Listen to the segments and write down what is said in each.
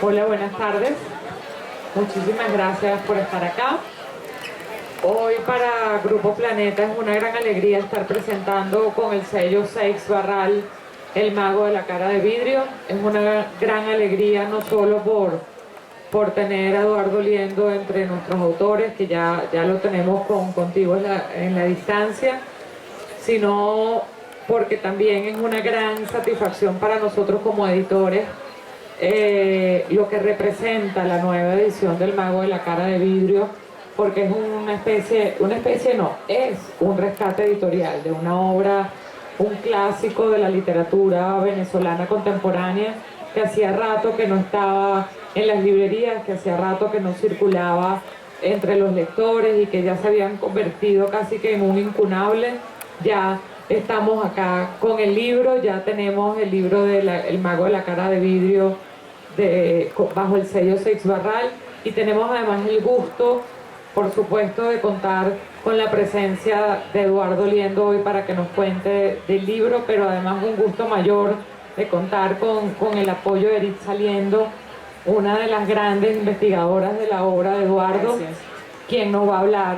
Hola, buenas tardes. Muchísimas gracias por estar acá. Hoy para Grupo Planeta es una gran alegría estar presentando con el sello Seix Barral El Mago de la Cara de Vidrio. Es una gran alegría no solo por tener a Eduardo Liendo entre nuestros autores, que ya lo tenemos contigo en la distancia, sino porque también es una gran satisfacción para nosotros como editores lo que representa la nueva edición del Mago de la Cara de Vidrio, porque es es un rescate editorial de una obra, un clásico de la literatura venezolana contemporánea, que hacía rato que no estaba en las librerías, que hacía rato que no circulaba entre los lectores y que ya se habían convertido casi que en un incunable. Ya estamos acá con el libro, ya tenemos el libro de El Mago de la Cara de Vidrio bajo el sello Seix Barral, y tenemos además el gusto, por supuesto, de contar con la presencia de Eduardo Liendo hoy para que nos cuente del libro, pero además un gusto mayor de contar con el apoyo de Eritza Liendo, una de las grandes investigadoras de la obra de Eduardo. Gracias. Quien nos va a hablar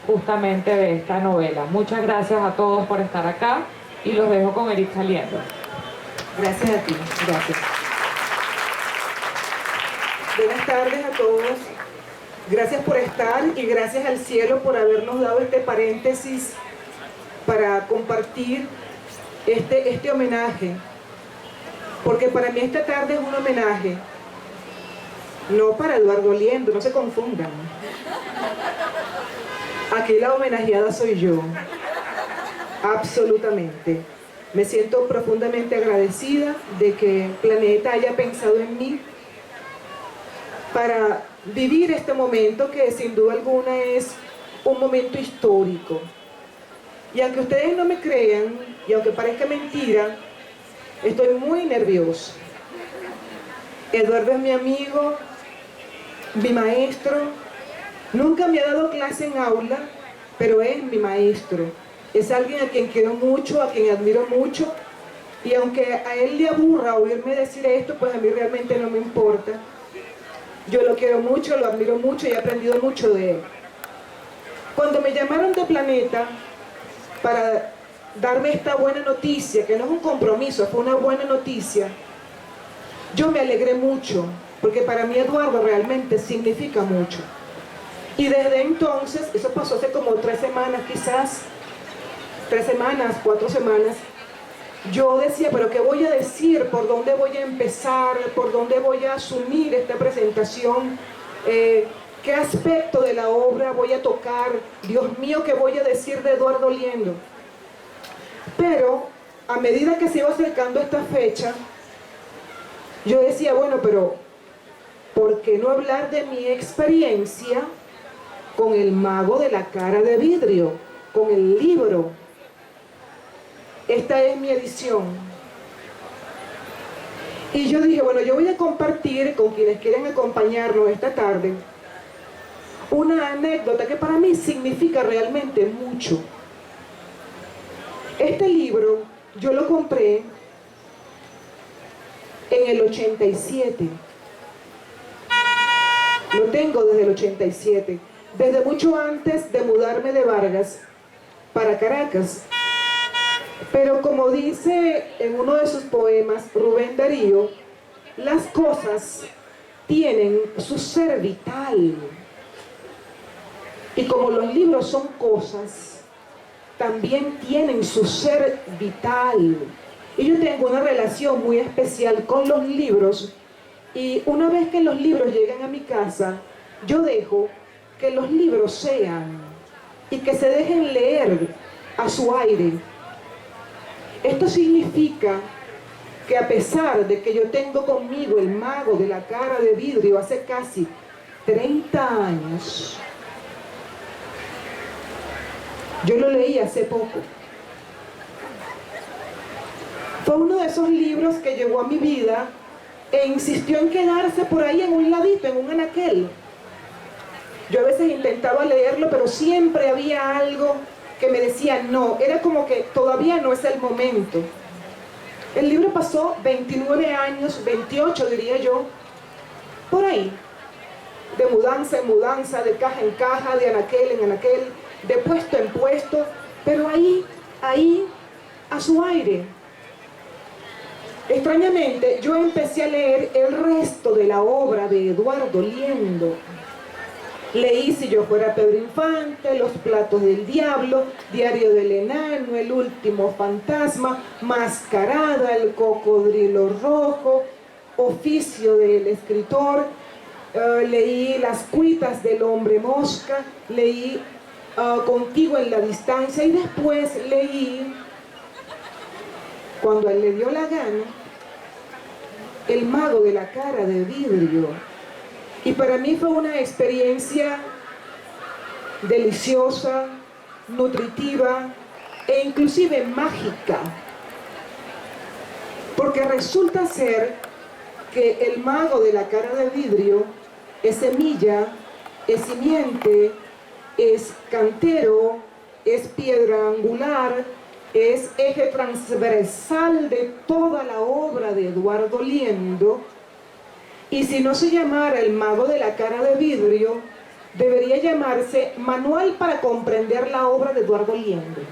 justamente de esta novela. Muchas gracias a todos por estar acá y los dejo con Eritza Liendo. Gracias a ti, gracias. Buenas tardes a todos. Gracias por estar y gracias al cielo por habernos dado este paréntesis para compartir este homenaje. Porque para mí esta tarde es un homenaje, no para Eduardo Liendo, no se confundan. Aquí la homenajeada soy yo, absolutamente. Me siento profundamente agradecida de que Planeta haya pensado en mí para vivir este momento que sin duda alguna es un momento histórico. Y aunque ustedes no me crean, y aunque parezca mentira, estoy muy nerviosa. Eduardo es mi amigo, mi maestro. Nunca me ha dado clase en aula, pero es mi maestro. Es alguien a quien quiero mucho, a quien admiro mucho. Y aunque a él le aburra oírme decir esto, pues a mí realmente no me importa. Yo lo quiero mucho, lo admiro mucho y he aprendido mucho de él. Cuando me llamaron de Planeta para darme esta buena noticia, que no es un compromiso, fue una buena noticia, yo me alegré mucho, porque para mí Eduardo realmente significa mucho. Y desde entonces, eso pasó hace como 3 semanas quizás, 3 semanas, 4 semanas, yo decía, pero ¿qué voy a decir? ¿Por dónde voy a empezar? ¿Por dónde voy a asumir esta presentación? ¿Qué aspecto de la obra voy a tocar? Dios mío, ¿qué voy a decir de Eduardo Liendo? Pero a medida que se iba acercando esta fecha, yo decía, bueno, pero ¿por qué no hablar de mi experiencia con El Mago de la Cara de Vidrio, con el libro? Esta es mi edición. Y yo dije, bueno, yo voy a compartir con quienes quieren acompañarnos esta tarde una anécdota que para mí significa realmente mucho. Este libro yo lo compré en el 87. Lo tengo desde el 87, desde mucho antes de mudarme de Vargas para Caracas. Pero como dice en uno de sus poemas Rubén Darío, las cosas tienen su ser vital. Y como los libros son cosas, también tienen su ser vital. Y yo tengo una relación muy especial con los libros, y una vez que los libros llegan a mi casa, yo dejo que los libros sean y que se dejen leer a su aire. Esto significa que a pesar de que yo tengo conmigo El Mago de la Cara de Vidrio hace casi 30 años, yo lo leí hace poco. Fue uno de esos libros que llegó a mi vida e insistió en quedarse por ahí en un ladito, en un anaquel. Yo a veces intentaba leerlo, pero siempre había algo que me decía no, era como que todavía no es el momento. El libro pasó 29 años, 28 diría yo, por ahí, de mudanza en mudanza, de caja en caja, de anaquel en anaquel, de puesto en puesto, pero ahí, a su aire. Extrañamente, yo empecé a leer el resto de la obra de Eduardo Liendo. Leí Si yo fuera Pedro Infante, Los platos del diablo, Diario del enano, El último fantasma, Mascarada, El cocodrilo rojo, Oficio del escritor, leí Las cuitas del hombre mosca, leí Contigo en la distancia, y después leí, cuando a él le dio la gana, El mago de la cara de vidrio. Y para mí fue una experiencia deliciosa, nutritiva e inclusive mágica. Porque resulta ser que el mago de la cara de vidrio es semilla, es simiente, es cantero, es piedra angular, es eje transversal de toda la obra de Eduardo Liendo. Y si no se llamara El mago de la cara de vidrio, debería llamarse Manual para comprender la obra de Eduardo Liendo.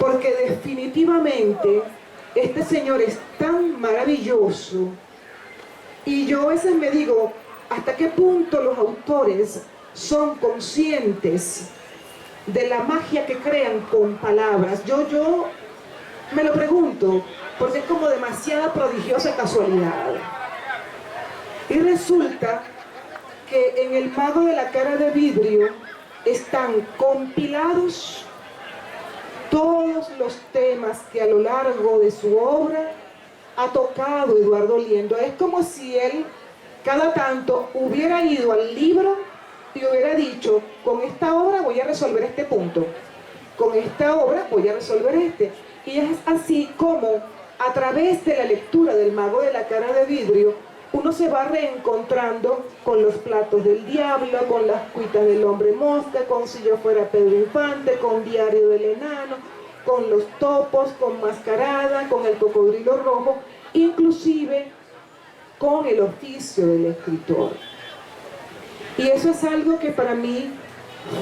Porque definitivamente este señor es tan maravilloso, y yo a veces me digo, ¿hasta qué punto los autores son conscientes de la magia que crean con palabras? Yo me lo pregunto, porque es como demasiada prodigiosa casualidad. Y resulta que en El mago de la cara de vidrio están compilados todos los temas que a lo largo de su obra ha tocado Eduardo Liendo. Es como si él cada tanto hubiera ido al libro y hubiera dicho, con esta obra voy a resolver este punto, con esta obra voy a resolver este. Y es así como a través de la lectura del mago de la cara de vidrio uno se va reencontrando con Los platos del diablo, con Las cuitas del hombre mosca, con Si yo fuera Pedro Infante, con Diario del enano, con Los topos, con Mascarada, con El cocodrilo rojo, inclusive con El oficio del escritor. Y eso es algo que para mí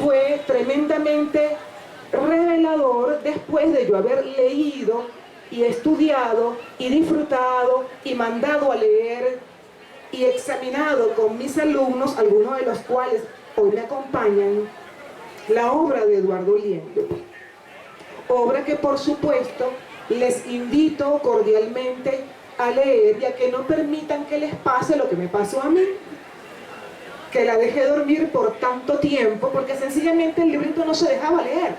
fue tremendamente revelador después de yo haber leído y estudiado y disfrutado y mandado a leer y examinado con mis alumnos, algunos de los cuales hoy me acompañan, la obra de Eduardo Liendo. Obra que por supuesto les invito cordialmente a leer, y a que no permitan que les pase lo que me pasó a mí, que la dejé dormir por tanto tiempo porque sencillamente el librito no se dejaba leer.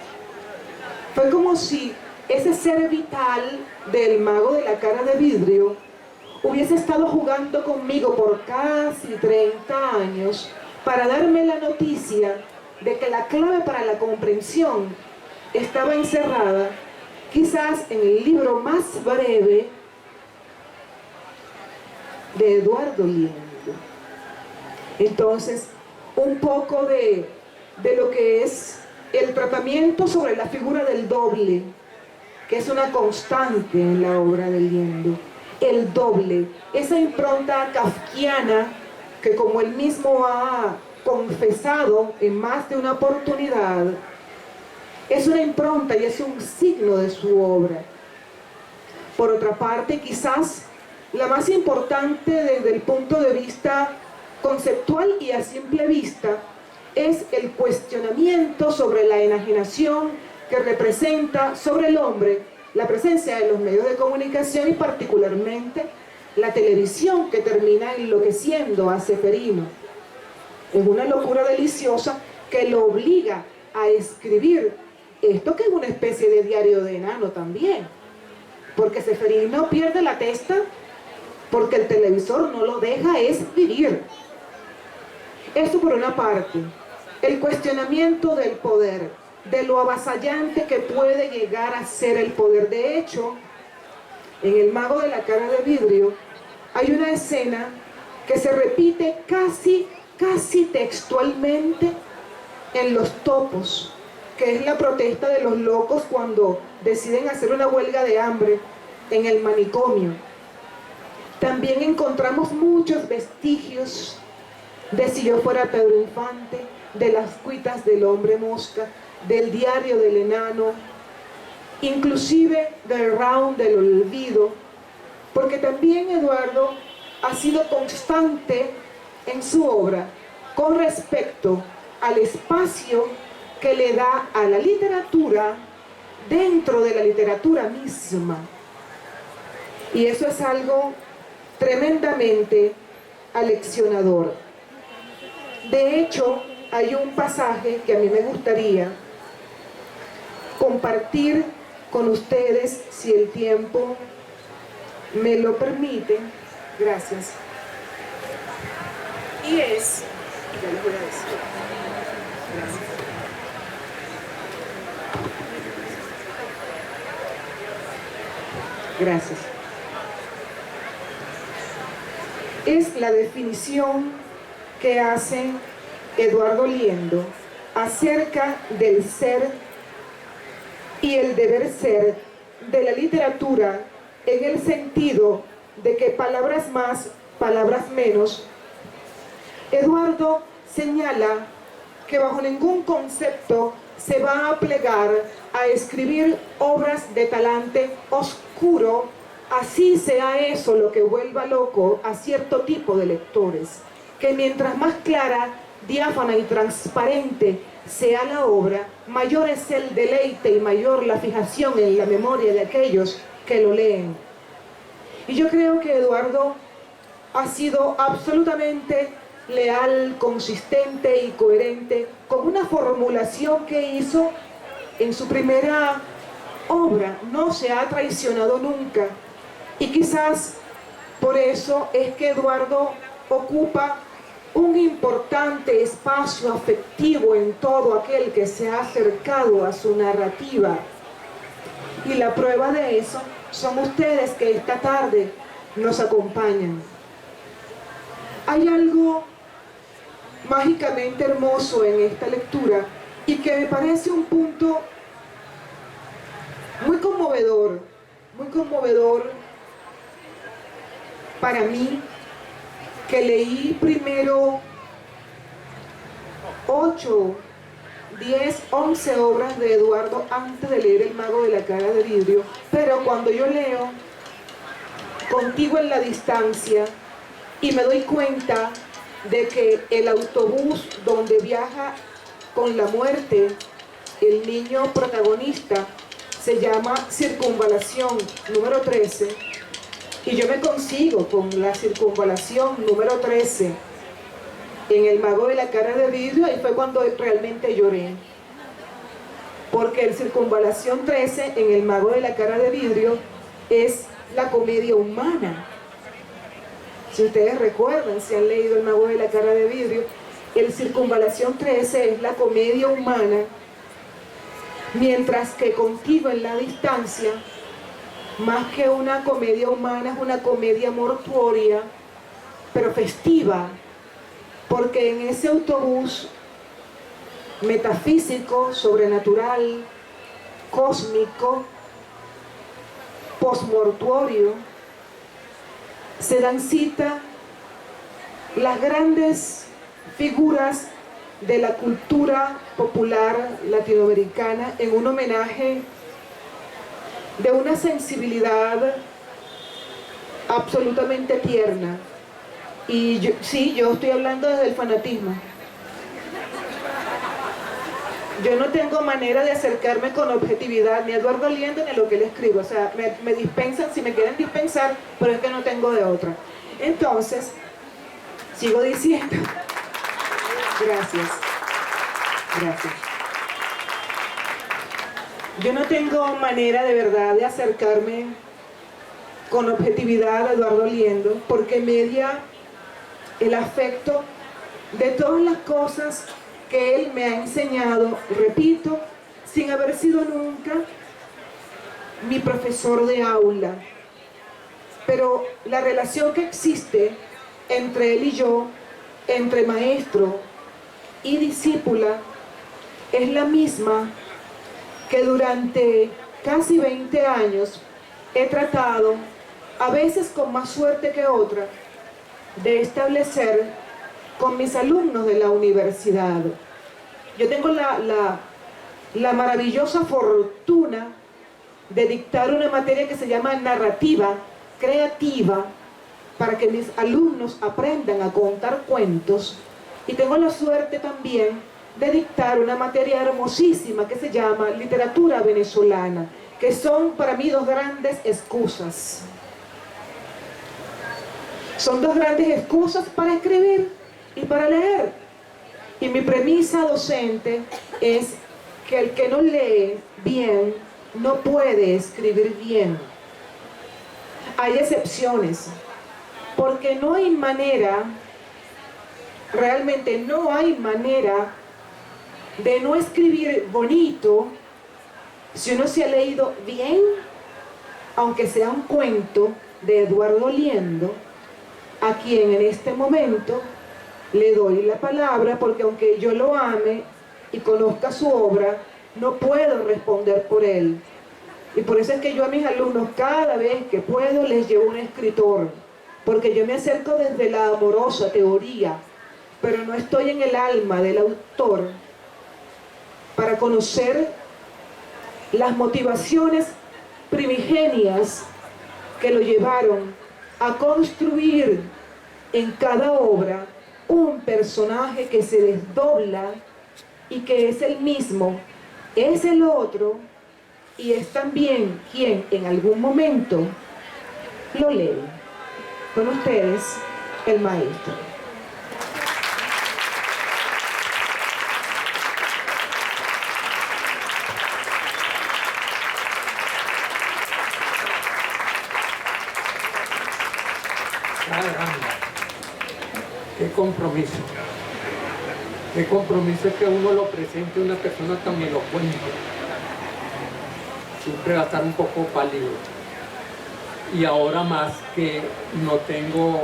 Fue como si ese ser vital del mago de la cara de vidrio hubiese estado jugando conmigo por casi 30 años para darme la noticia de que la clave para la comprensión estaba encerrada quizás en el libro más breve de Eduardo Liendo. Entonces, un poco de lo que es el tratamiento sobre la figura del doble, que es una constante en la obra de Liendo. El doble, esa impronta kafkiana que, como él mismo ha confesado en más de una oportunidad, es una impronta y es un signo de su obra. Por otra parte, quizás la más importante desde el punto de vista conceptual y a simple vista es el cuestionamiento sobre la enajenación que representa sobre el hombre la presencia de los medios de comunicación, y particularmente la televisión, que termina enloqueciendo a Ceferino. Es una locura deliciosa que lo obliga a escribir esto, que es una especie de diario de enano también, porque Ceferino pierde la testa porque el televisor no lo deja vivir. Esto por una parte, el cuestionamiento del poder, de lo avasallante que puede llegar a ser el poder. De hecho, en El mago de la cara de vidrio hay una escena que se repite casi textualmente en Los topos, que es la protesta de los locos cuando deciden hacer una huelga de hambre en el manicomio. También encontramos muchos vestigios de Si yo fuera Pedro Infante, de las cuitas del hombre mosca, del diario del enano, inclusive del round del olvido, porque también Eduardo ha sido constante en su obra con respecto al espacio que le da a la literatura dentro de la literatura misma. Y eso es algo tremendamente aleccionador. De hecho, hay un pasaje que a mí me gustaría compartir con ustedes, si el tiempo me lo permite. Gracias. Y es, ya les voy a decir. Gracias. Gracias. Es la definición que hace Eduardo Liendo acerca del ser y el deber ser de la literatura, en el sentido de que palabras más, palabras menos. Eduardo señala que bajo ningún concepto se va a plegar a escribir obras de talante oscuro, así sea eso lo que vuelva loco a cierto tipo de lectores, que mientras más clara, diáfana y transparente sea la obra, mayor es el deleite y mayor la fijación en la memoria de aquellos que lo leen. Y yo creo que Eduardo ha sido absolutamente leal, consistente y coherente con una formulación que hizo en su primera obra. No se ha traicionado nunca, y quizás por eso es que Eduardo ocupa un importante espacio afectivo en todo aquel que se ha acercado a su narrativa. Y la prueba de eso son ustedes que esta tarde nos acompañan. Hay algo mágicamente hermoso en esta lectura y que me parece un punto muy conmovedor para mí, que leí primero 8, 10, 11 obras de Eduardo antes de leer El mago de la cara de vidrio, pero cuando yo leo Contigo en la distancia y me doy cuenta de que el autobús donde viaja con la muerte el niño protagonista se llama Circunvalación número 13, y yo me consigo con la Circunvalación número 13 en El mago de la cara de vidrio, y fue cuando realmente lloré, porque el Circunvalación 13 en El mago de la cara de vidrio es la comedia humana. Si ustedes recuerdan, si han leído El mago de la cara de vidrio, el Circunvalación 13 es la comedia humana, mientras que Contigo en la distancia, más que una comedia humana, es una comedia mortuoria, pero festiva, porque en ese autobús metafísico, sobrenatural, cósmico, postmortuorio, se dan cita las grandes figuras de la cultura popular latinoamericana en un homenaje de una sensibilidad absolutamente tierna. Y yo estoy hablando desde el fanatismo. Yo no tengo manera de acercarme con objetividad ni a Eduardo Liendo ni a lo que él escribe. O sea, me dispensan si me quieren dispensar, pero es que no tengo de otra. Entonces, sigo diciendo. Gracias. Gracias. Yo no tengo manera de verdad de acercarme con objetividad a Eduardo Liendo, porque media el afecto de todas las cosas que él me ha enseñado, repito, sin haber sido nunca mi profesor de aula. Pero la relación que existe entre él y yo, entre maestro y discípula, es la misma que durante casi 20 años he tratado a veces con más suerte que otra, de establecer con mis alumnos de la universidad. Yo tengo la maravillosa fortuna de dictar una materia que se llama narrativa creativa, para que mis alumnos aprendan a contar cuentos, y tengo la suerte también de dictar una materia hermosísima que se llama literatura venezolana, que son para mí dos grandes excusas. Son dos grandes excusas para escribir y para leer. Y mi premisa docente es que el que no lee bien no puede escribir bien. Hay excepciones, porque no hay manera, realmente no hay manera de no escribir bonito si uno se ha leído bien, aunque sea un cuento de Eduardo Liendo, a quien en este momento le doy la palabra, porque aunque yo lo ame y conozca su obra, no puedo responder por él. Y por eso es que yo a mis alumnos cada vez que puedo les llevo un escritor, porque yo me acerco desde la amorosa teoría, pero no estoy en el alma del autor para conocer las motivaciones primigenias que lo llevaron a construir en cada obra un personaje que se desdobla y que es el mismo, es el otro, y es también quien en algún momento lo lee. Con ustedes, el maestro. Caramba, qué compromiso. Qué compromiso es que uno lo presente a una persona tan elocuente. Siempre va a estar un poco pálido. Y ahora más que no tengo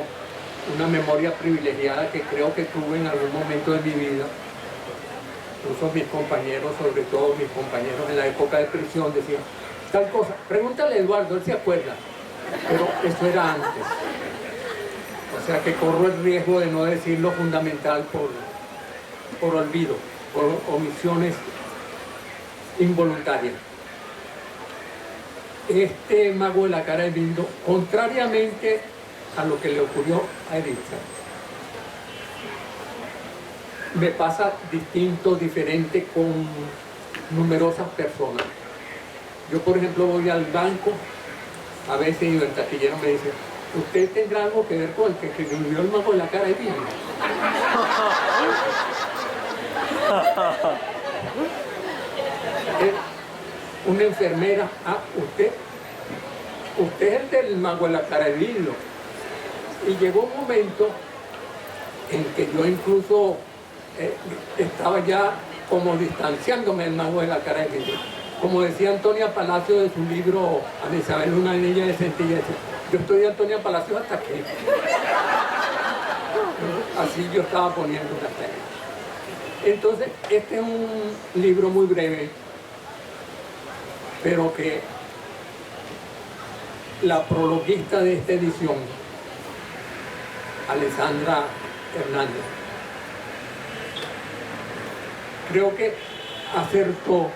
una memoria privilegiada que creo que tuve en algún momento de mi vida. Incluso mis compañeros, sobre todo mis compañeros en la época de prisión, decían tal cosa. Pregúntale a Eduardo, él se acuerda. Pero eso era antes. O sea que corro el riesgo de no decir lo fundamental por olvido, por omisiones involuntarias. Este mago de la cara de Lindo, contrariamente a lo que le ocurrió a Editza, me pasa distinto, diferente con numerosas personas. Yo, por ejemplo, voy al banco, a veces y el taquillero me dice, ¿usted tendrá algo que ver con el que escribió el mago de la cara de Lindo? Una enfermera, usted es el del mago de la cara de vidrio. Y llegó un momento en que yo incluso estaba ya como distanciándome del mago de la cara de vidrio. Como decía Antonia Palacio de su libro Ana Isabel, una niña de sencillez, yo estoy de Antonia Palacio hasta que... Así yo estaba poniendo una serie. Entonces, este es un libro muy breve, pero que la prologuista de esta edición, Alessandra Hernández, creo que acertó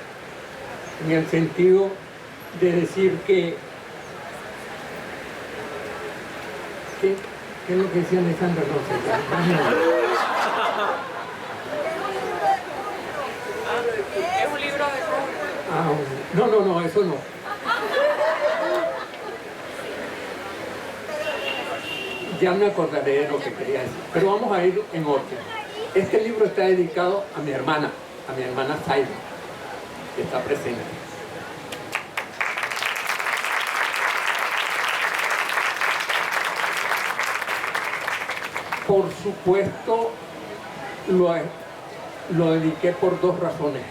en el sentido de decir que ¿qué es lo que decía Alessandra? No sé. Es un libro de... No, eso no. Ya me acordaré de lo que quería decir, pero vamos a ir en orden. Este libro está dedicado a mi hermana Zaida, que está presente. Por supuesto, lo dediqué por dos razones.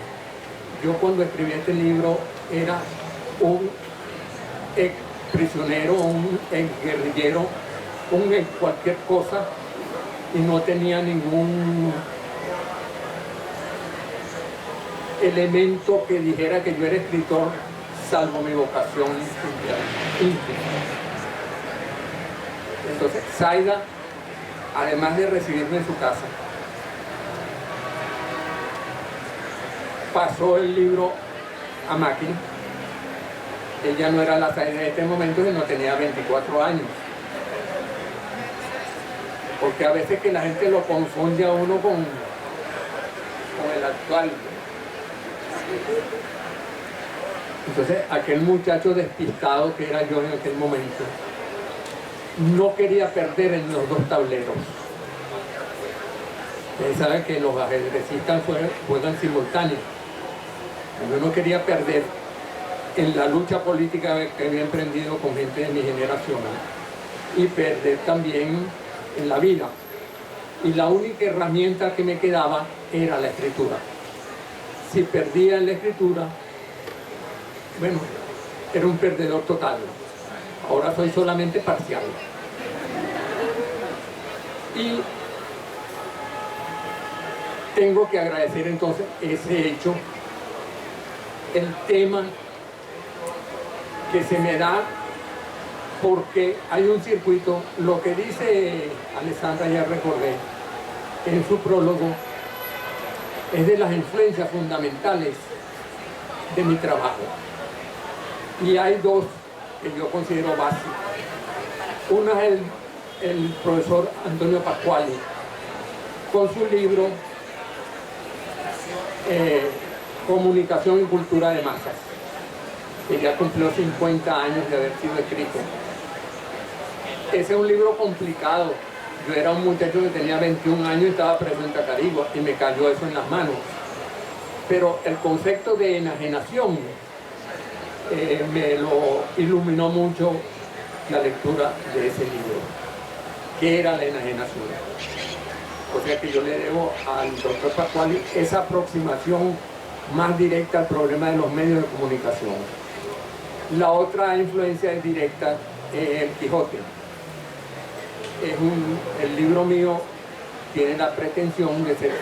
Yo cuando escribí este libro era un ex prisionero, un ex guerrillero, un ex cualquier cosa, y no tenía ningún elemento que dijera que yo era escritor, salvo mi vocación íntima. Entonces Zaida, además de recibirme en su casa, pasó el libro a máquina. Ella no era la Zaida de este momento, sino tenía 24 años. Porque a veces que la gente lo confunde a uno con el actual. Entonces aquel muchacho despistado que era yo en aquel momento, no quería perder en los dos tableros. Ustedes saben que los ajedrecistas juegan simultáneos. Yo no quería perder en la lucha política que había emprendido con gente de mi generación, y perder también en la vida. Y la única herramienta que me quedaba era la escritura. Si perdía en la escritura, bueno, era un perdedor total. Ahora soy solamente parcial. Y tengo que agradecer entonces ese hecho, el tema que se me da, porque hay un circuito. Lo que dice Alessandra, ya recordé, en su prólogo, es de las influencias fundamentales de mi trabajo. Y hay dos que yo considero básicas. Una es el profesor Antonio Pasquali, con su libro Comunicación y Cultura de Masas, que ya cumplió 50 años de haber sido escrito. Ese es un libro complicado. Yo era un muchacho que tenía 21 años y estaba preso en Tacarigua, y me cayó eso en las manos. Pero el concepto de enajenación me lo iluminó mucho la lectura de ese libro. ¿Qué era la enajenación? O sea que yo le debo al doctor Pasquali esa aproximación más directa al problema de los medios de comunicación. La otra influencia directa es el Quijote. El libro mío tiene la pretensión de ser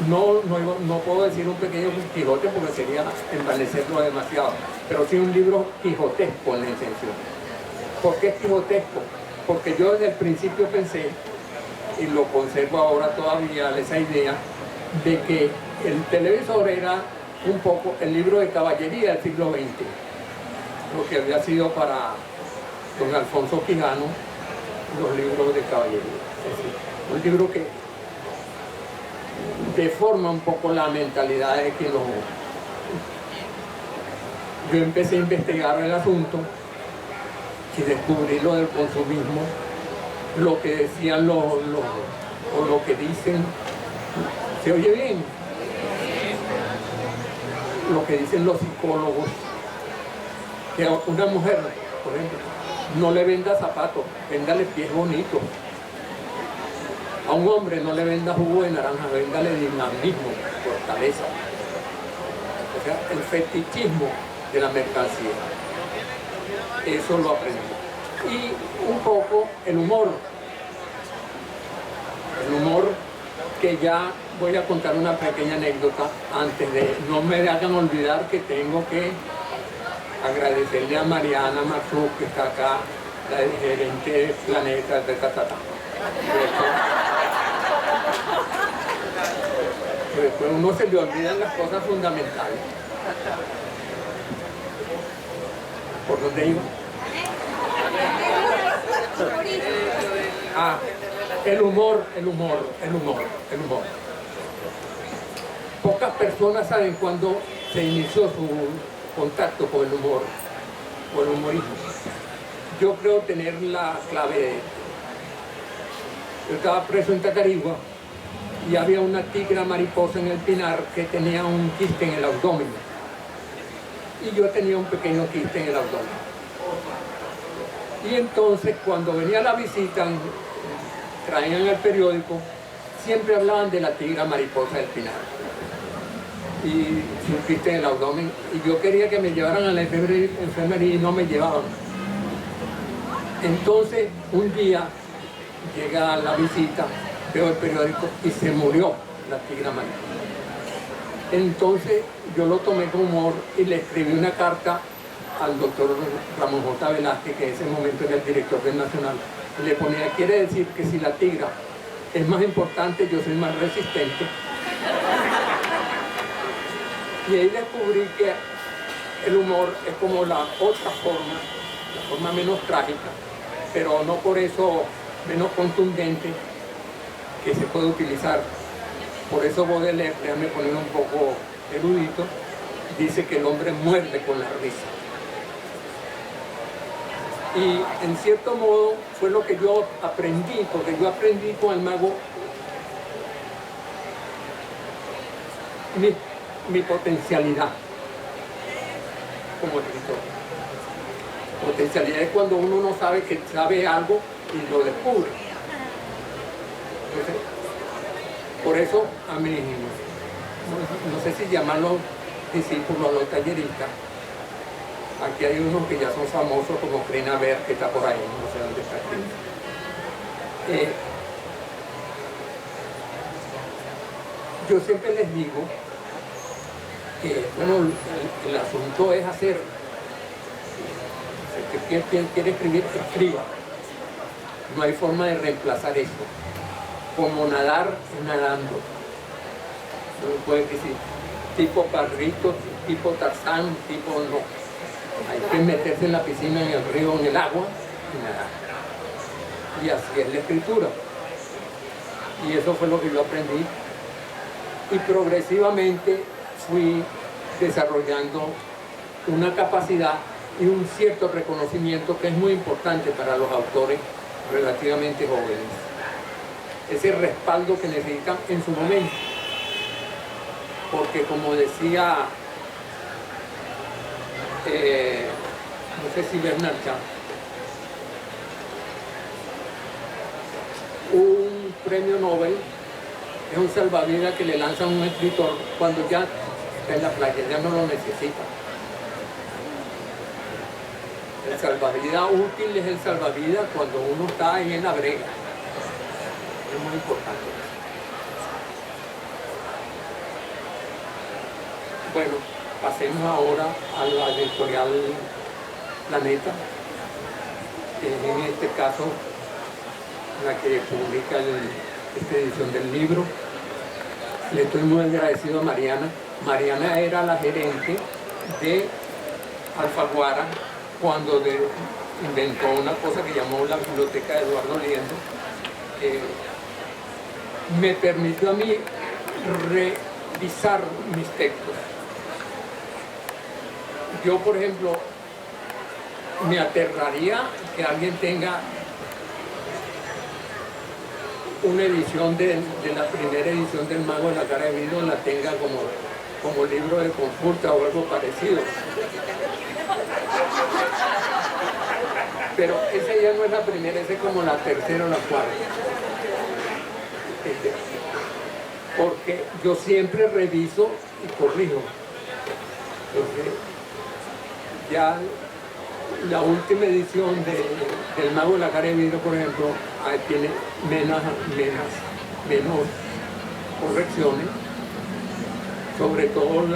no puedo decir un pequeño Quijote porque sería envanecerlo demasiado, pero sí un libro quijotesco en la intención. ¿Por qué quijotesco? Porque yo desde el principio pensé, y lo conservo ahora todavía, esa idea de que el televisor era un poco el libro de caballería del siglo XX, lo que había sido para don Alfonso Quijano los libros de caballería. Es decir, un libro que deforma un poco la mentalidad de que yo empecé a investigar el asunto y descubrí lo del consumismo, lo que decían o lo que dicen. ¿Se oye bien? Lo que dicen los psicólogos, que a una mujer, por ejemplo, no le venda zapatos, véndale pies bonitos. A un hombre no le venda jugo de naranja, véndale dinamismo, fortaleza. O sea, el fetichismo de la mercancía. Eso lo aprendí. Y un poco el humor. El humor, que ya voy a contar una pequeña anécdota antes de... No me hagan olvidar que tengo que agradecerle a Mariana Marzuk, que está acá, la gerente de Planeta de Tatata. Después uno se le olvidan las cosas fundamentales. ¿Por dónde iba? El humor. Pocas personas saben cuándo se inició su contacto con el humor, con el humorismo. Yo creo tener la clave de esto. Yo estaba preso en Tacarigua y había una tigra mariposa en el Pinar que tenía un quiste en el abdomen. Y yo tenía un pequeño quiste en el abdomen. Y entonces cuando venía la visita, traían el periódico, siempre hablaban de la tigra mariposa del Pinar. Y sin quiste en el abdomen. Y yo quería que me llevaran a la enfermería y no me llevaban. Entonces un día llega la visita, veo el periódico y se murió la tigra mariposa. Entonces yo lo tomé con humor y le escribí una carta al doctor Ramón J. Velázquez, que en ese momento era el director del Nacional, le ponía, quiere decir que si la tigra es más importante, yo soy más resistente. Y ahí descubrí que el humor es como la otra forma, la forma menos trágica, pero no por eso menos contundente, que se puede utilizar. Por eso Baudelaire, déjame poner un poco erudito, dice que el hombre muerde con la risa. Y en cierto modo fue lo que yo aprendí, porque yo aprendí con el mago mi potencialidad como escritor. Potencialidad es cuando uno no sabe que sabe algo y lo descubre. Entonces, por eso a mí, no sé si llamarlos discípulos o los talleristas, aquí hay unos que ya son famosos como Crina Ver, que está por ahí, no sé dónde está Crina. Yo siempre les digo que, bueno, el asunto es hacer. Quien quiere escribir, escriba. No hay forma de reemplazar eso. Como nadar, nadando. No puede decir tipo Carrito, tipo Tarzán, tipo no. Hay que meterse en la piscina, en el río, en el agua y nadar. Y así es la escritura. Y eso fue lo que yo aprendí. Y progresivamente fui desarrollando una capacidad y un cierto reconocimiento que es muy importante para los autores relativamente jóvenes. Ese respaldo que necesitan en su momento. Porque como decía, no sé si Bernard Shaw, un premio Nobel es un salvavidas que le lanzan a un escritor cuando ya está en la playa, ya no lo necesita. El salvavidas útil es el salvavidas cuando uno está ahí en la brega. Es muy importante. Bueno, pasemos ahora a la editorial Planeta, que es en este caso la que publica esta edición del libro. Le estoy muy agradecido a Mariana. Mariana era la gerente de Alfaguara cuando inventó una cosa que llamó la biblioteca de Eduardo Liendo, que me permitió a mí revisar mis textos. Yo, por ejemplo, me aterraría que alguien tenga una edición de la primera edición del Mago de la Cara de Vidrio, la tenga como libro de consulta o algo parecido. Pero esa ya no es la primera, esa es como la tercera o la cuarta. Porque yo siempre reviso y corrijo. Entonces, ya la última edición del Mago de la Cara de Vidrio, por ejemplo, tiene menos correcciones, sobre todo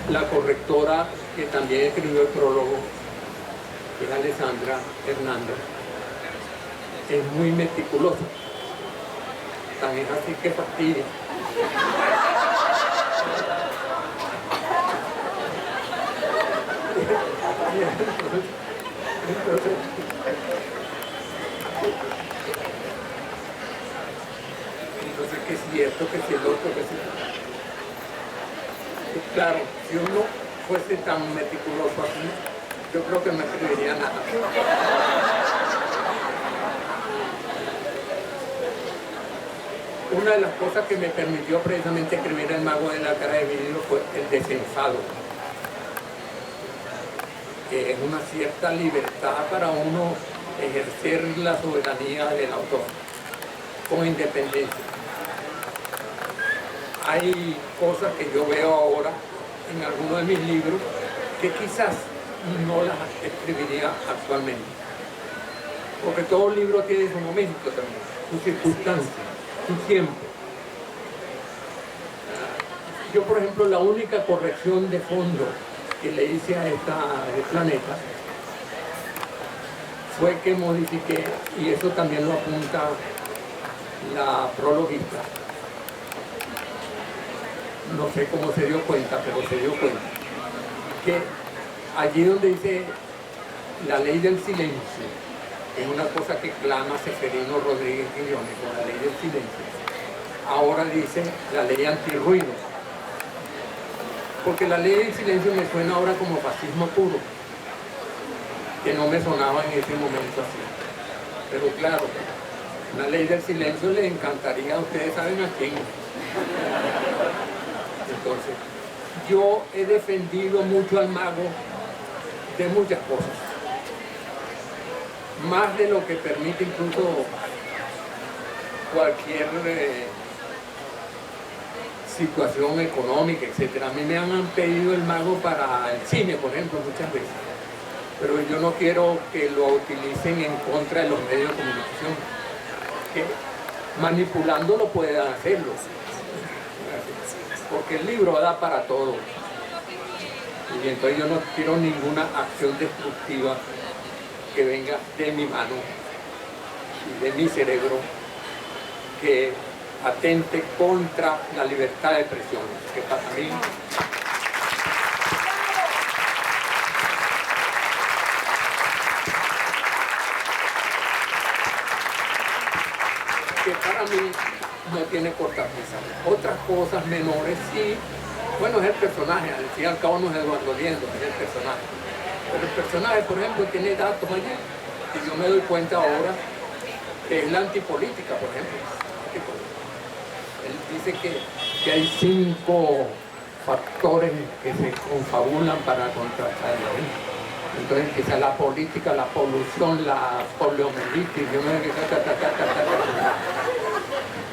la correctora que también escribió el prólogo, que es Alessandra Hernández, es muy meticulosa, tan es así que fastidia. Entonces, que es cierto, que si el otro, que si... Claro, si uno fuese tan meticuloso así, yo creo que no escribiría nada. Una de las cosas que me permitió precisamente escribir El Mago de la Cara de Vidrio fue el desenfado, que es una cierta libertad para uno ejercer la soberanía del autor con independencia. Hay cosas que yo veo ahora en algunos de mis libros que quizás no las escribiría actualmente, porque todo libro tiene su momento también, su circunstancia, su tiempo. Yo, por ejemplo, la única corrección de fondo que le hice a este planeta fue que modifiqué, y eso también lo apunta la prologuista, no sé cómo se dio cuenta, pero se dio cuenta, que allí donde dice la ley del silencio, es una cosa que clama Seferino Rodríguez Quiñones con la ley del silencio, ahora dice la ley antirruido, porque la ley del silencio me suena ahora como fascismo puro, que no me sonaba en ese momento así. Pero claro, una ley del silencio le encantaría, ustedes saben a quién. Entonces, yo he defendido mucho al mago de muchas cosas, más de lo que permite incluso cualquier situación económica, etcétera. A mí me han pedido el mago para el cine, por ejemplo, muchas veces, pero yo no quiero que lo utilicen en contra de los medios de comunicación, que manipulándolo puedan hacerlo, porque el libro da para todo, y entonces yo no quiero ninguna acción destructiva que venga de mi mano y de mi cerebro, que atente contra la libertad de expresión, que para mí no tiene cortapisa. Otras cosas menores sí, bueno, es el personaje, al fin y al cabo no es Eduardo Liendo, es el personaje. Pero el personaje, por ejemplo, tiene datos allí, y yo me doy cuenta ahora que es la antipolítica, por ejemplo. Él dice que hay 5 factores que se confabulan para contrastarlo. Entonces empieza la política, la polución, la poliomielitis,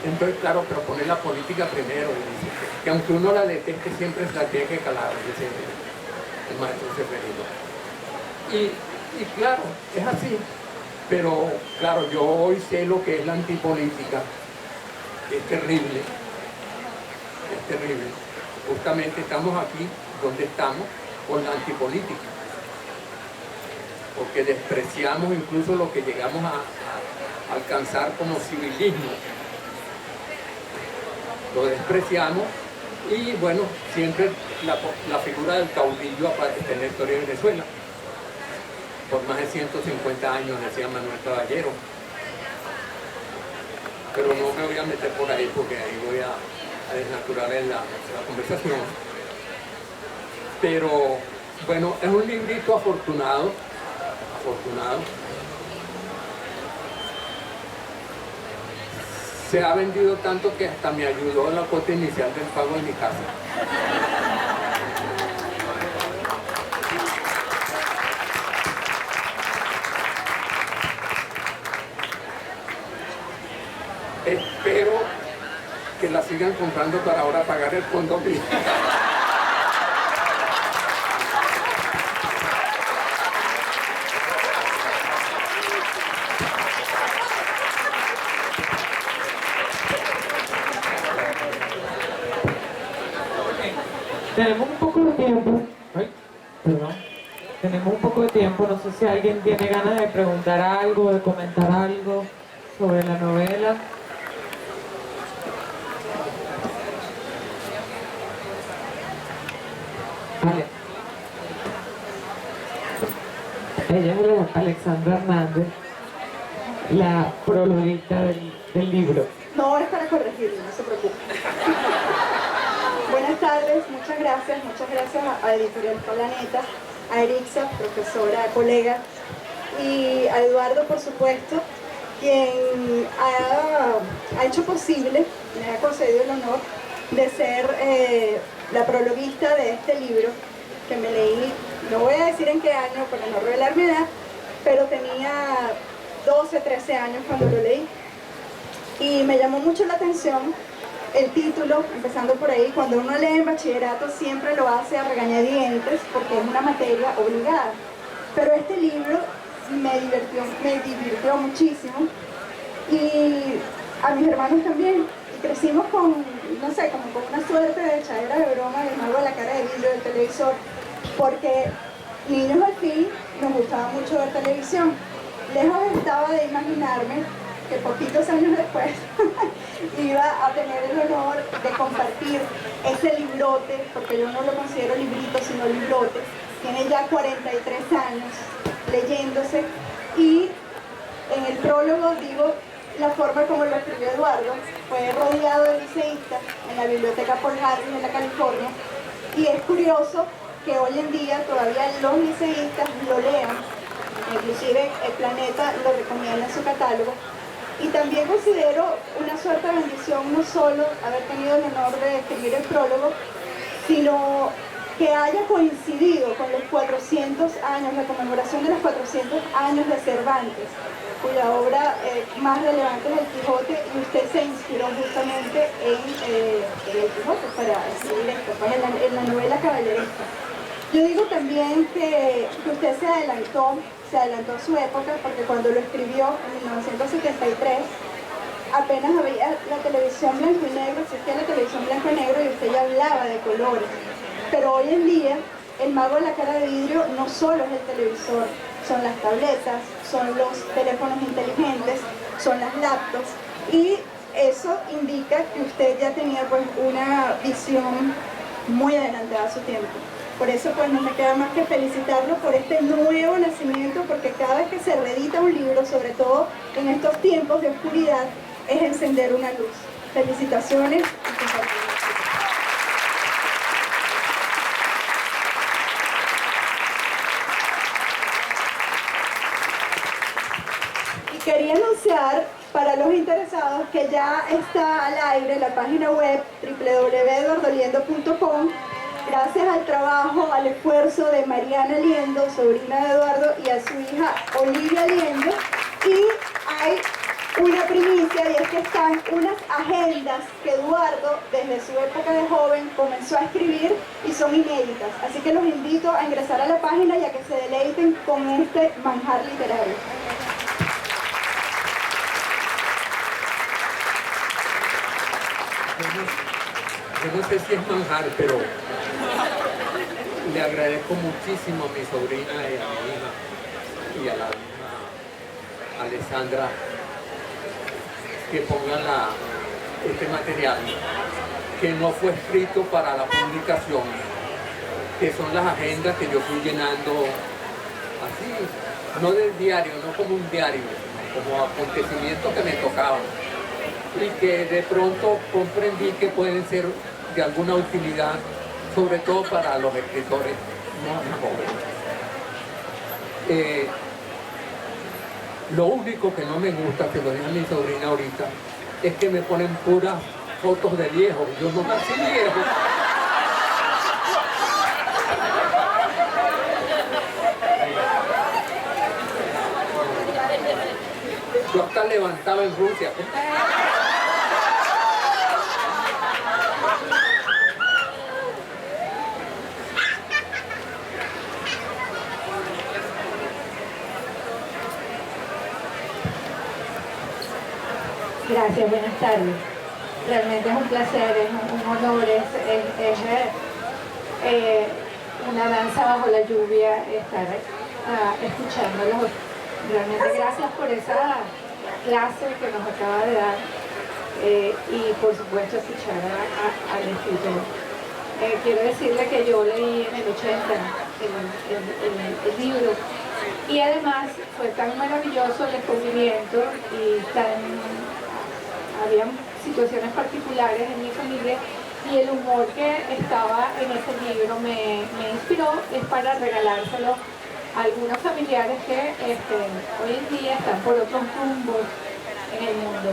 entonces claro, pero poner la política primero, dice, que aunque uno la deteste siempre se la tiene que calar, dice el maestro Seferino. Y claro, es así, pero claro, yo hoy sé lo que es la antipolítica. Es terrible, es terrible. Justamente estamos aquí donde estamos con la antipolítica, porque despreciamos incluso lo que llegamos a alcanzar como civilismo. Lo despreciamos y bueno, siempre la figura del caudillo aparece en la historia de Venezuela. Por más de 150 años, decía Manuel Caballero. Pero no me voy a meter por ahí porque ahí voy a desnaturar la conversación. Pero bueno, es un librito afortunado. Se ha vendido tanto que hasta me ayudó la cuota inicial del pago de mi casa. Espero que la sigan comprando para ahora pagar el condominio. Tenemos un poco de tiempo. Ay, perdón. Tenemos un poco de tiempo. No sé si alguien tiene ganas de preguntar algo, de comentar algo sobre la novela. Vale. Ella es Alexandra Hernández, la prologuista del libro. No, es para corregirlo, no se preocupe. Buenas tardes, muchas gracias a Editorial Planeta, a Erixa, profesora, colega, y a Eduardo, por supuesto, quien ha hecho posible, me ha concedido el honor de ser la prologuista de este libro, que me leí, no voy a decir en qué año para no revelar mi edad, pero tenía 12, 13 años cuando lo leí. Y me llamó mucho la atención el título, empezando por ahí. Cuando uno lee en bachillerato siempre lo hace a regañadientes porque es una materia obligada. Pero este libro me divirtió muchísimo, y a mis hermanos también. Y crecimos con, no sé, como con una suerte de echadera de broma del mago de la cara de vidrio del televisor, porque niños al fin nos gustaba mucho ver televisión. Lejos estaba de imaginarme que poquitos años después iba a tener el honor de compartir ese librote, porque yo no lo considero librito, sino librote. Tiene ya 43 años leyéndose, y en el prólogo digo la forma como lo escribió Eduardo. Fue rodeado de liceístas en la biblioteca Paul Harris en la California, y es curioso que hoy en día todavía los liceístas lo lean, inclusive El Planeta lo recomienda en su catálogo. Y también considero una suerte de bendición no solo haber tenido el honor de escribir el prólogo, sino que haya coincidido con los 400 años, la conmemoración de los 400 años de Cervantes, cuya obra más relevante es El Quijote, y usted se inspiró justamente en El Quijote para escribir esto, pues en la novela caballeresca. Yo digo también que usted se adelantó a su época, porque cuando lo escribió en 1973, apenas había la televisión blanco y negro, existía la televisión blanco y negro, y usted ya hablaba de colores. Pero hoy en día, el mago de la cara de vidrio no solo es el televisor, son las tabletas, son los teléfonos inteligentes, son las laptops, y eso indica que usted ya tenía pues una visión muy adelantada a su tiempo. Por eso pues no me queda más que felicitarlo por este nuevo nacimiento, porque cada vez que se reedita un libro, sobre todo en estos tiempos de oscuridad, es encender una luz. Felicitaciones. Y quería anunciar para los interesados que ya está al aire la página web www.eduardoliendo.com. Gracias al trabajo, al esfuerzo de Mariana Liendo, sobrina de Eduardo, y a su hija Olivia Liendo. Y hay una primicia, y es que están unas agendas que Eduardo, desde su época de joven, comenzó a escribir y son inéditas. Así que los invito a ingresar a la página y a que se deleiten con este manjar literario. Yo no sé si es manjar, pero le agradezco muchísimo a mi sobrina y a mi hija y a la misma Alessandra que pongan este material, que no fue escrito para la publicación, que son las agendas que yo fui llenando así, no del diario, no como un diario, como acontecimientos que me tocaban, y que de pronto comprendí que pueden ser de alguna utilidad, sobre todo para los escritores más jóvenes. Lo único que no me gusta, que lo diga mi sobrina ahorita, es que me ponen puras fotos de viejos. Yo no nací viejo. Yo hasta levantaba en Rusia. Gracias, buenas tardes. Realmente es un placer, es un honor, es una danza bajo la lluvia estar escuchándolos. Realmente gracias por esa clase que nos acaba de dar y por supuesto escuchar al escritor. Quiero decirle que yo leí en el 80 el libro, y además fue tan maravilloso el descubrimiento y había situaciones particulares en mi familia, y el humor que estaba en ese libro me inspiró, es para regalárselo a algunos familiares que hoy en día están por otros rumbos en el mundo.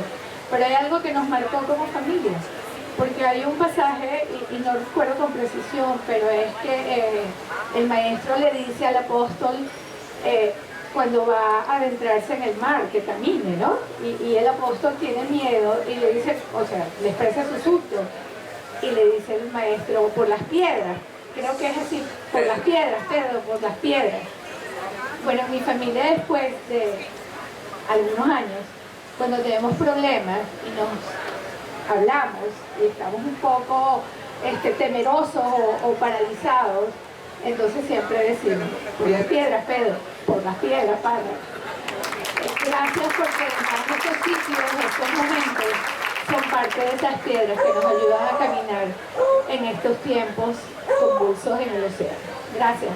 Pero hay algo que nos marcó como familia, porque hay un pasaje, y no recuerdo con precisión, pero es que el maestro le dice al apóstol, cuando va a adentrarse en el mar, que camine, ¿no? Y el apóstol tiene miedo y le dice, o sea, le expresa su susto, y le dice el maestro, por las piedras, creo que es así, por las piedras, Pedro, por las piedras. Bueno, mi familia, después de algunos años, cuando tenemos problemas y nos hablamos y estamos un poco temerosos o paralizados, entonces siempre decimos, por las piedras, Pedro, por las piedras, Padre. Gracias porque además estos sitios, estos momentos, son parte de esas piedras que nos ayudan a caminar en estos tiempos convulsos en el océano. Gracias.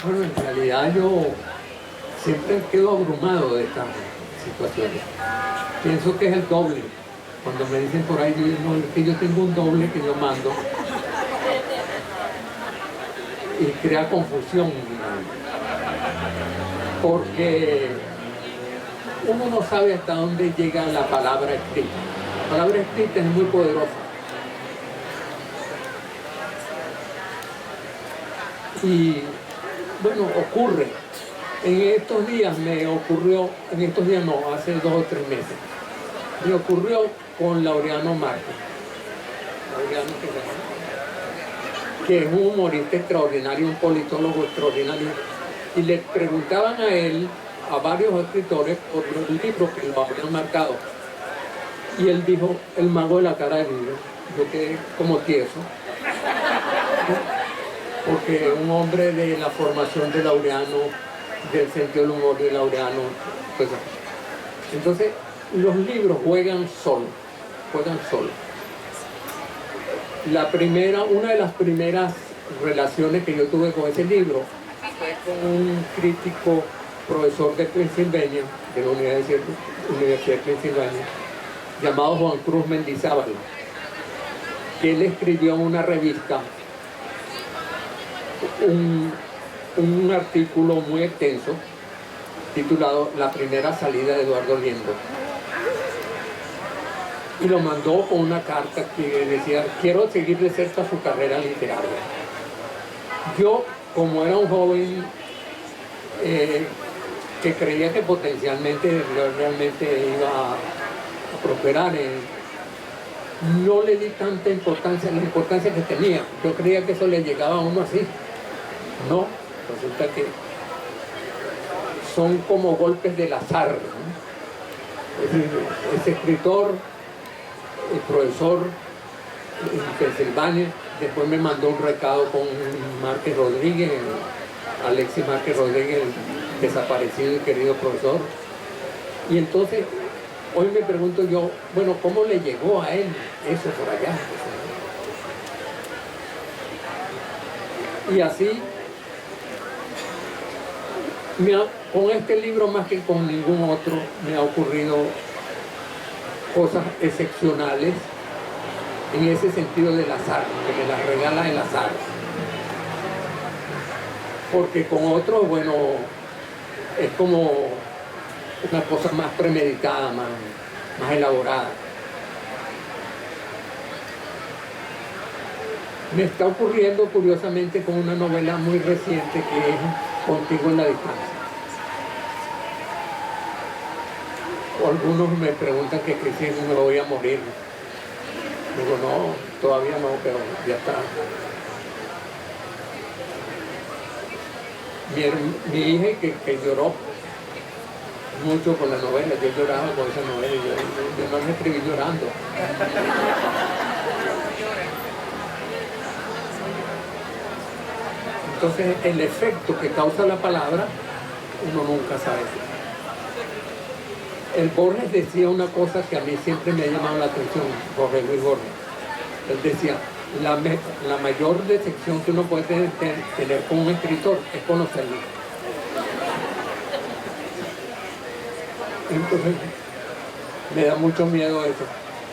Bueno, en realidad yo siempre quedo abrumado de estas situaciones. Pienso que es el doble. Cuando me dicen por ahí, no, es que yo tengo un doble que yo mando y crea confusión. Porque uno no sabe hasta dónde llega la palabra escrita. La palabra escrita es muy poderosa. Y bueno, ocurre. En estos días me ocurrió, en estos días no, hace 2 o 3 meses, me ocurrió con Laureano Márquez. Laureano, que es un humorista extraordinario, un politólogo extraordinario. Y le preguntaban a él, a varios escritores, por los libros que lo habían marcado. Y él dijo, El mago de la cara de vidrio. Yo quedé como tieso. Porque un hombre de la formación de Laureano, del sentido del humor de Laureano, pues entonces los libros juegan solo. Una de las primeras relaciones que yo tuve con ese libro fue con un crítico profesor de Pensilvania, de la Universidad de Pensilvania, llamado Juan Cruz Mendizábal, que él escribió en una revista un artículo muy extenso titulado La primera salida de Eduardo Liendo, y lo mandó con una carta que decía, quiero seguir de cerca su carrera literaria. Yo, como era un joven que creía que potencialmente realmente iba a prosperar, no le di tanta importancia, la importancia que tenía. Yo creía que eso le llegaba a uno así. No, resulta que son como golpes del azar, ¿no? Ese escritor, el profesor en Pensilvania, después me mandó un recado con Márquez Rodríguez, Alexis Márquez Rodríguez, el desaparecido y querido profesor. Y entonces, hoy me pregunto yo, bueno, ¿cómo le llegó a él eso por allá? Y así, con este libro más que con ningún otro, me ha ocurrido cosas excepcionales en ese sentido del azar, que me las regala el azar. Porque con otros, bueno, es como una cosa más premeditada, más elaborada. Me está ocurriendo curiosamente con una novela muy reciente que es Contigo en la distancia. Algunos me preguntan que si me voy a morir. Digo, no, todavía no, pero ya está. Mi hija que lloró mucho con la novela, yo lloraba con esa novela, yo no me escribí llorando. Entonces el efecto que causa la palabra, uno nunca sabe. El Borges decía una cosa que a mí siempre me ha llamado la atención, Jorge Luis Borges. Él decía, la mayor decepción que uno puede tener con un escritor es conocerlo. Entonces, me da mucho miedo eso.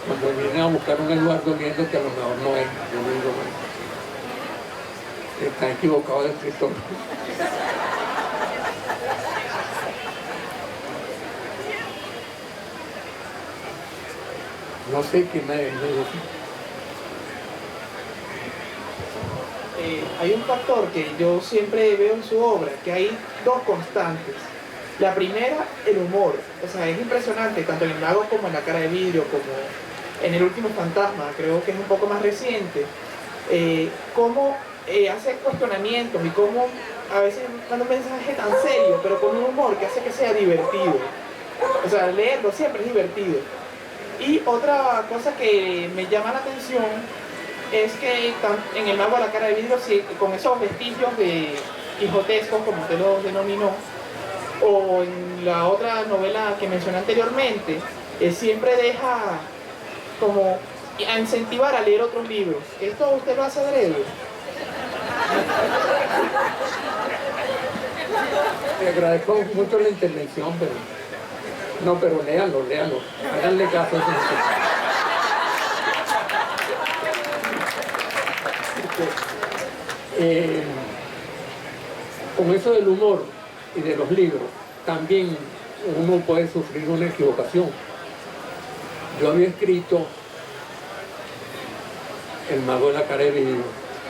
Cuando vienen a buscar un Eduardo Liendo que a lo mejor no es, yo digo, está equivocado de escritor. No sé qué me dice. Hay un factor que yo siempre veo en su obra, que hay dos constantes. La primera, el humor. O sea, es impresionante, tanto en El mago como en La cara de vidrio, como en El último fantasma, creo que es un poco más reciente, cómo hace cuestionamientos y cómo a veces manda un mensaje tan serio, pero con un humor que hace que sea divertido. O sea, leerlo siempre es divertido. Y otra cosa que me llama la atención es que en El mago de la cara de vidrio, con esos vestigios de quijotescos, como usted lo denominó, o en la otra novela que mencioné anteriormente, siempre deja como a incentivar a leer otros libros. ¿Esto usted lo hace adrede? Te agradezco mucho la intervención, pero no, pero léanlo, háganle caso a eso. Con eso del humor y de los libros, también uno puede sufrir una equivocación. Yo había escrito El mago de la cara de vidrio,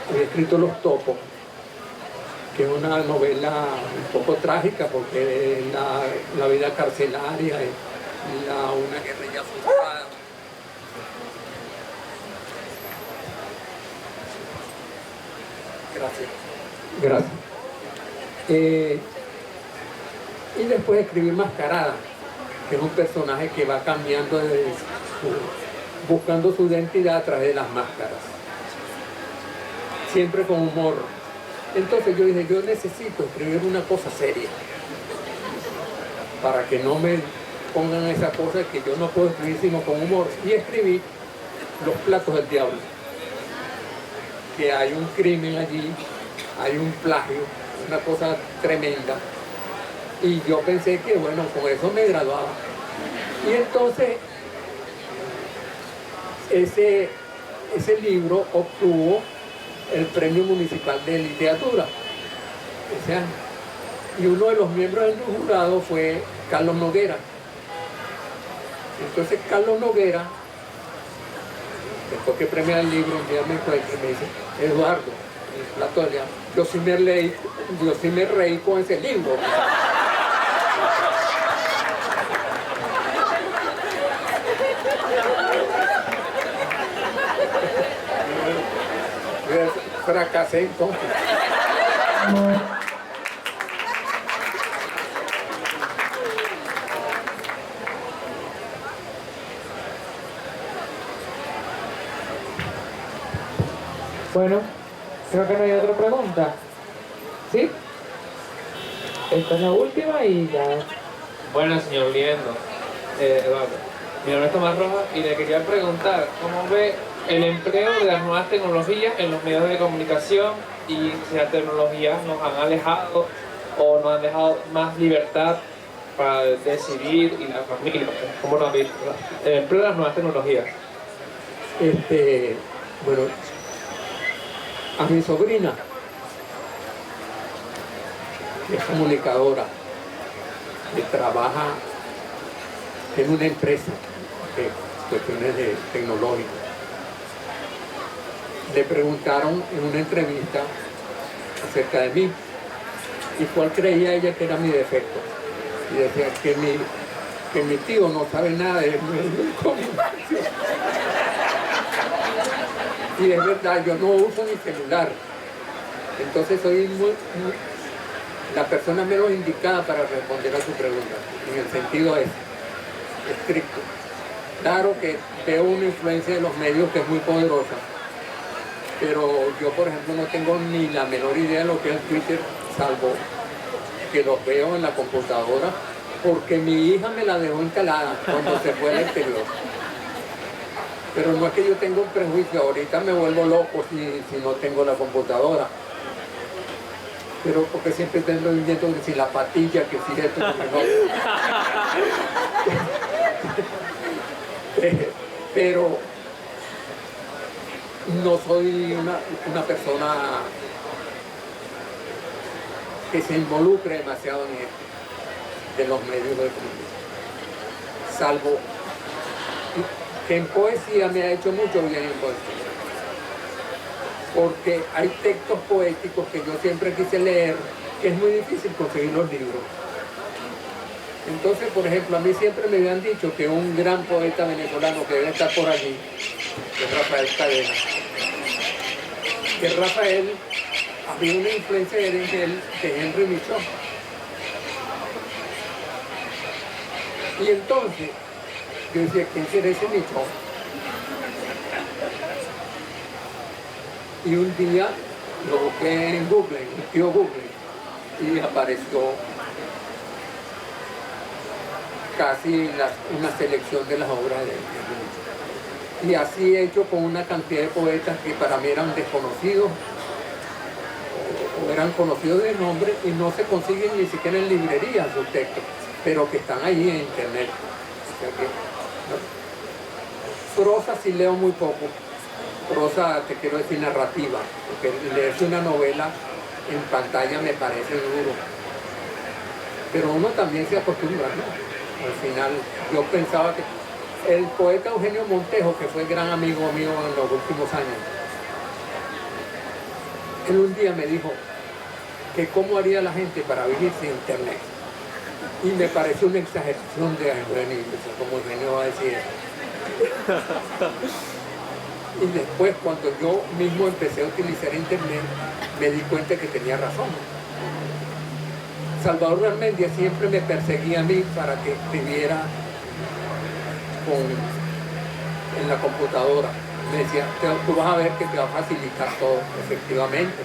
había escrito Los topos, que es una novela un poco trágica porque es la vida carcelaria, una guerrilla frustrada. Gracias. Y después escribí Mascarada, que es un personaje que va cambiando, buscando su identidad a través de las máscaras, siempre con humor. Entonces yo dije, yo necesito escribir una cosa seria, para que no me pongan esa cosa que yo no puedo escribir sino con humor. Y escribí Los platos del diablo, que hay un crimen allí, hay un plagio, una cosa tremenda. Y yo pensé que, bueno, con eso me graduaba. Y entonces, ese libro obtuvo el Premio Municipal de Literatura ese año. Y uno de los miembros del jurado fue Carlos Noguera. Entonces Carlos Noguera, después que premia el libro, un día me encuentra y me dice, Eduardo, el plato del diablo, yo sí me reí con ese libro. Fracasé entonces. Bueno, creo que no hay otra pregunta. ¿Sí? Esta es la última y ya. Bueno, señor Liendo, Eduardo, mi nombre es Tomás Rojas y le quería preguntar cómo ve el empleo de las nuevas tecnologías en los medios de comunicación y si las tecnologías nos han alejado o nos han dejado más libertad para decidir y la familia. ¿Cómo lo han visto? El empleo de las nuevas tecnologías. Bueno, a mi sobrina, que es comunicadora, que trabaja en una empresa de cuestiones tecnológicas, le preguntaron en una entrevista acerca de mí y cuál creía ella que era mi defecto. Y decía que mi tío no sabe nada de comunicación. Y es verdad, yo no uso mi celular. Entonces soy la persona menos indicada para responder a su pregunta, en el sentido estricto. Claro que veo una influencia de los medios que es muy poderosa, pero yo, por ejemplo, no tengo ni la menor idea de lo que es Twitter, salvo que los veo en la computadora, porque mi hija me la dejó instalada cuando se fue al exterior. Pero no es que yo tenga un prejuicio, ahorita me vuelvo loco si no tengo la computadora. Pero porque siempre tengo viendo que si la patilla, que si esto, que no. Pero no soy una persona que se involucre demasiado en esto, de los medios de comunicación. Salvo que en poesía me ha hecho mucho bien en poesía. Porque hay textos poéticos que yo siempre quise leer, que es muy difícil conseguir los libros. Entonces, por ejemplo, a mí siempre me habían dicho que un gran poeta venezolano que debe estar por allí es Rafael Cadena. Que Rafael había una influencia de Henry Michaux. Y entonces yo decía, ¿quién será ese Michaux? Y un día lo busqué en Google, en el tío Google, y apareció casi una selección de las obras de Michaux. Y así he hecho con una cantidad de poetas que para mí eran desconocidos o eran conocidos de nombre y no se consiguen ni siquiera en librerías sus textos, pero que están ahí en internet. O sea que, no. Prosa sí leo muy poco. Prosa, te quiero decir, narrativa, porque leerse una novela en pantalla me parece duro. Pero uno también se acostumbra, ¿no? Al final, yo pensaba que el poeta Eugenio Montejo, que fue gran amigo mío en los últimos años, él un día me dijo que cómo haría la gente para vivir sin internet. Y me pareció una exageración de Eugenio, como Eugenio va a decir eso. Y después, cuando yo mismo empecé a utilizar internet, me di cuenta que tenía razón. Salvador Garmendia siempre me perseguía a mí para que escribiera en la computadora. Me decía, tú vas a ver que te va a facilitar todo, efectivamente.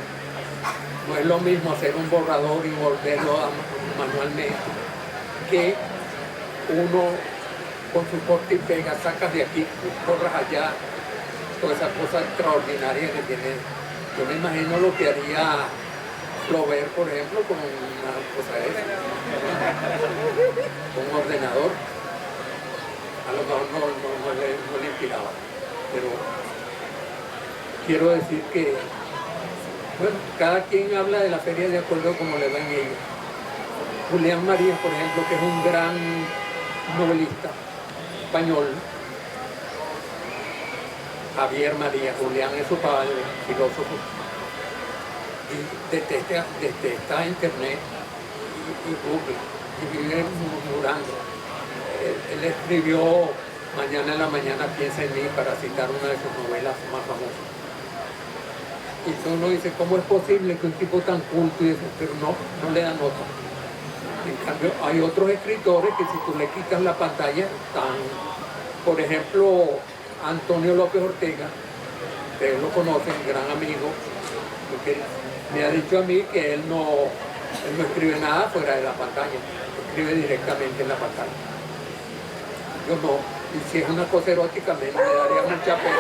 No es lo mismo hacer un borrador y volverlo manualmente que uno con su corte y pega, sacas de aquí, borras allá, toda esa cosa extraordinaria que tiene. Yo me imagino lo que haría Flaubert, por ejemplo, con una cosa de esa, con un ordenador. A lo mejor no le inspiraba, pero quiero decir que, bueno, cada quien habla de la feria de acuerdo a cómo le va en ella. Julián Marías, por ejemplo, que es un gran novelista español. Javier María, Julián es su padre, filósofo, y detesta internet y Google, y vive murmurando. Él escribió Mañana en la mañana piensa en mí, para citar una de sus novelas más famosas. Y uno dice, ¿cómo es posible que un tipo tan culto y eso? Pero no le da nota. En cambio, hay otros escritores que si tú le quitas la pantalla, están, por ejemplo, Antonio López Ortega, ustedes lo conocen, gran amigo, porque me ha dicho a mí que él no escribe nada fuera de la pantalla, escribe directamente en la pantalla. Yo no, y si es una cosa erótica me daría mucha pena.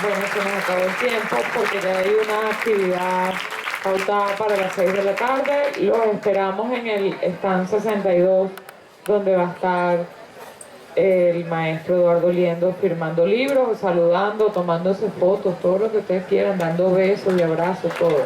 Bueno, se nos acabó el tiempo porque ya hay una actividad pautada para las 6 de la tarde. Los esperamos en el stand 62, donde va a estar el maestro Eduardo Liendo firmando libros, saludando, tomándose fotos, todo lo que ustedes quieran, dando besos y abrazos, todo.